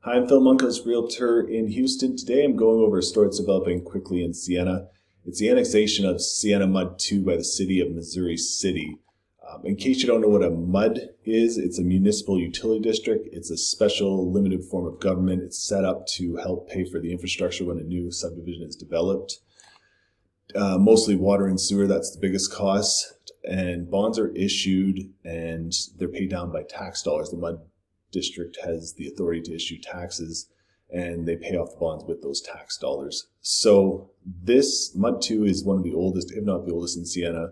Hi, I'm Phil Munkos, Realtor in Houston. Today I'm going over a story that's developing quickly in Sienna. It's the annexation of Sienna Mud 2 by the city of Missouri City. In case you don't know what a MUD is, it's a municipal utility district. It's a special limited form of government. It's set up to help pay for the infrastructure when a new subdivision is developed. Mostly water and sewer, that's the biggest cost. And bonds are issued and they're paid down by tax dollars. The MUD district has the authority to issue taxes and they pay off the bonds with those tax dollars. So this MUD 2 is one of the oldest, if not the oldest in Sienna.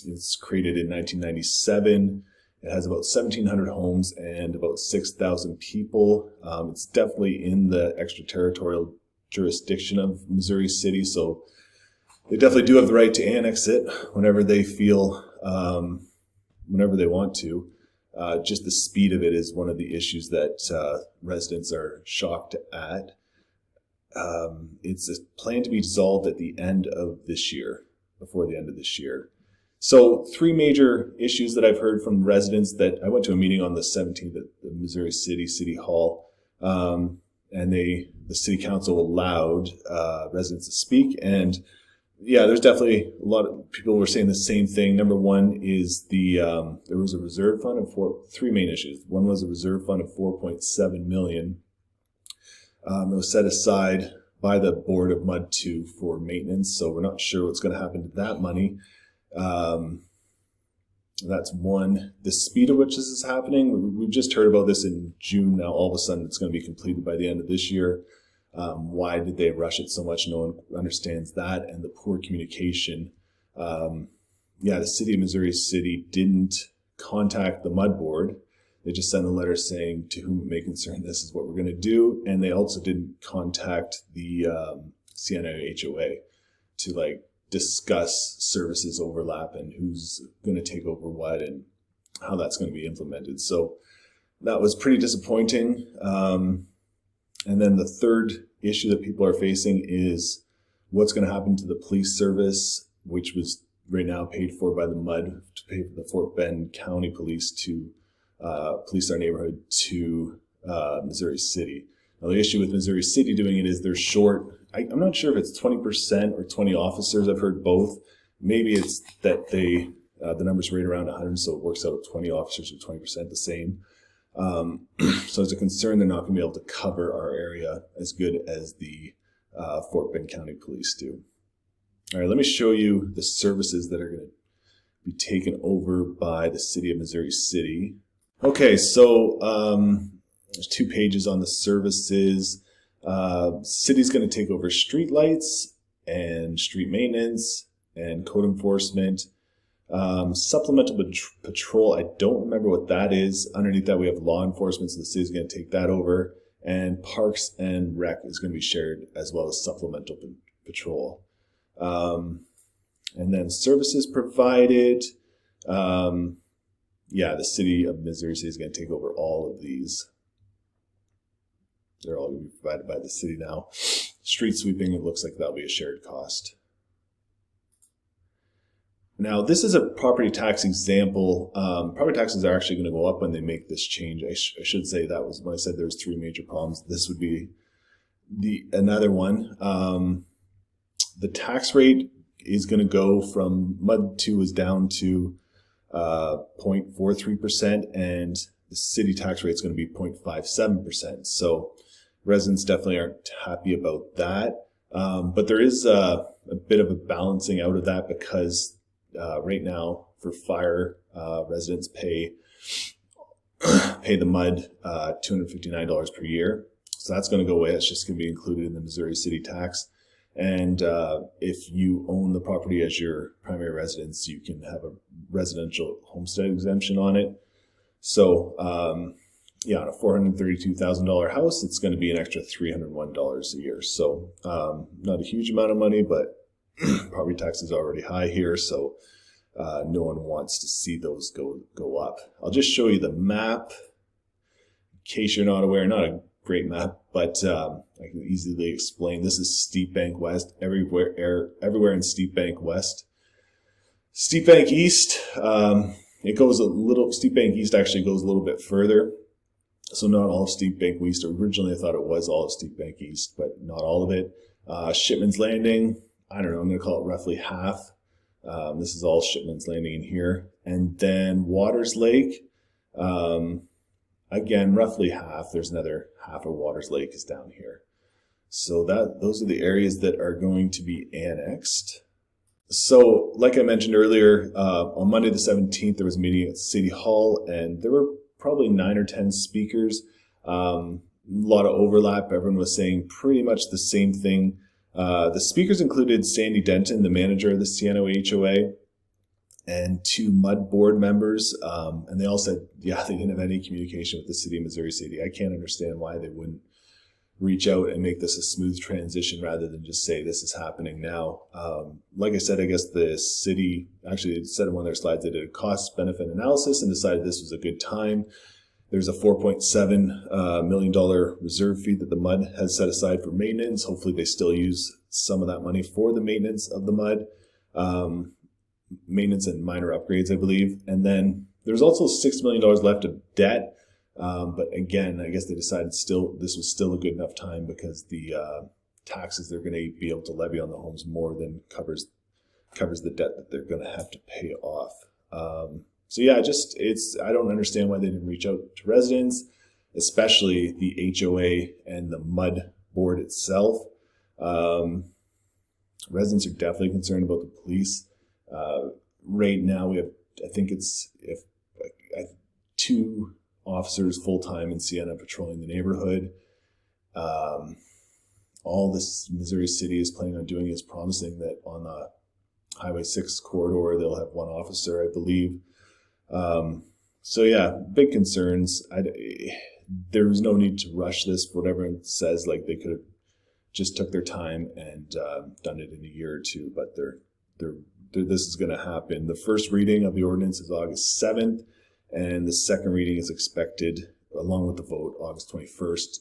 It's created in 1997. It has about 1,700 homes and about 6,000 people. It's definitely in the extraterritorial jurisdiction of Missouri City, so they definitely do have the right to annex it whenever they feel, whenever they want to. Just the speed of it is one of the issues that residents are shocked at. It's planned to be dissolved at the end of this year, before the end of this year. So three major issues that I've heard from residents that I went to a meeting on the 17th at the Missouri City Hall, and the city council allowed residents to speak. And yeah, there's definitely a lot of people were saying the same thing. Number one is there was a reserve fund of three main issues. One was a reserve fund of $4.7 million. It was set aside by the board of MUD 2 for maintenance, so we're not sure what's going to happen to that money. That's one. The speed at which this is happening, we've just heard about this in June. Now all of a sudden it's going to be completed by the end of this year. Why did they rush it so much? No one understands that. And the poor communication. The city of Missouri City didn't contact the MUD board. They just sent a letter saying, to whom it may concern, this is what we're going to do. And they also didn't contact the Sienna HOA to discuss services overlap and who's going to take over what and how that's going to be implemented. So that was pretty disappointing. And then the third issue that people are facing is what's going to happen to the police service, which was right now paid for by the MUD to pay for the Fort Bend County Police to police our neighborhood to Missouri City. Now the issue with Missouri City doing it is they're short. I'm not sure if it's 20% or 20 officers. I've heard both. Maybe it's that the number's right around 100, so it works out at 20 officers or 20% the same. So it's a concern they're not going to be able to cover our area as good as the Fort Bend County Police do. All right, let me show you the services that are going to be taken over by the city of Missouri City. Okay, so there's 2 pages on the services. City's going to take over street lights and street maintenance and code enforcement. Supplemental patrol, I don't remember what that is. Underneath that we have law enforcement, so the city's going to take that over. And parks and rec is going to be shared as well as supplemental patrol. And then services provided. The city of Missouri City is going to take over all of these. They're all going to be provided by the city now. Street sweeping, it looks like that'll be a shared cost. Now, this is a property tax example. Property taxes are actually going to go up when they make this change. I should say that was when I said there's 3 major problems. This would be another one. The tax rate is going to go from MUD 2 is down to 0.43%, and the city tax rate is going to be 0.57%. So residents definitely aren't happy about that. But there is a bit of a balancing out of that because right now for fire, residents pay the MUD $259 per year. So that's going to go away. It's just going to be included in the Missouri City tax. And if you own the property as your primary residence, you can have a residential homestead exemption on it. So on a $432,000 house, it's going to be an extra $301 a year. So not a huge amount of money, but property tax is already high here, so no one wants to see those go up. I'll just show you the map in case you're not aware. Not a great map, but I can easily explain. This is Steep Bank West, everywhere in Steep Bank West. Steep Bank East, it goes a little, Steep Bank East actually goes a little bit further. So not all of Steep Bank East. Originally, I thought it was all of Steep Bank East, but not all of it. Shipman's Landing, I don't know, I'm going to call it roughly half. This is all Shipman's Landing in here. And then Waters Lake, again, roughly half. There's another half of Waters Lake is down here. So those are the areas that are going to be annexed. So like I mentioned earlier, on Monday the 17th, there was a meeting at City Hall, and there were probably 9 or 10 speakers. A lot of overlap. Everyone was saying pretty much the same thing. The speakers included Sandy Denton, the manager of the Sienna HOA, and 2 MUD board members. And they all said, yeah, they didn't have any communication with the city of Missouri City. I can't understand why they wouldn't reach out and make this a smooth transition rather than just say this is happening now. Like I said, I guess the city, actually it said in one of their slides, they did a cost benefit analysis and decided this was a good time. There's a $4.7 million reserve fee that the MUD has set aside for maintenance. Hopefully they still use some of that money for the maintenance of the MUD, maintenance and minor upgrades, I believe. And then there's also $6 million left of debt. But again, I guess they decided this was still a good enough time because the taxes they're going to be able to levy on the homes more than covers the debt that they're going to have to pay off. So yeah, I don't understand why they didn't reach out to residents, especially the HOA and the MUD board itself. Residents are definitely concerned about the police. Right now we have, I think it's 2 officers full-time in Sienna patrolling the neighborhood. All this Missouri City is planning on doing is promising that on the Highway 6 corridor, they'll have 1 officer, I believe. So yeah, big concerns. There was no need to rush this. Whatever it says, like they could have just took their time and done it in a year or 2, but this is going to happen. The first reading of the ordinance is August 7th. And the second reading is expected, along with the vote, August 21st,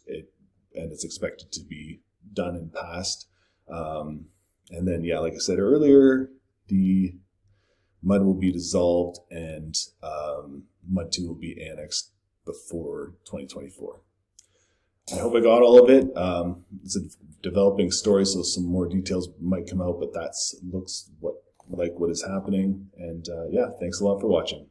and it's expected to be done and passed. And then, yeah, like I said earlier, the MUD will be dissolved and MUD 2 will be annexed before 2024. I hope I got all of it. It's a developing story, so some more details might come out, but looks like what is happening. And yeah, thanks a lot for watching.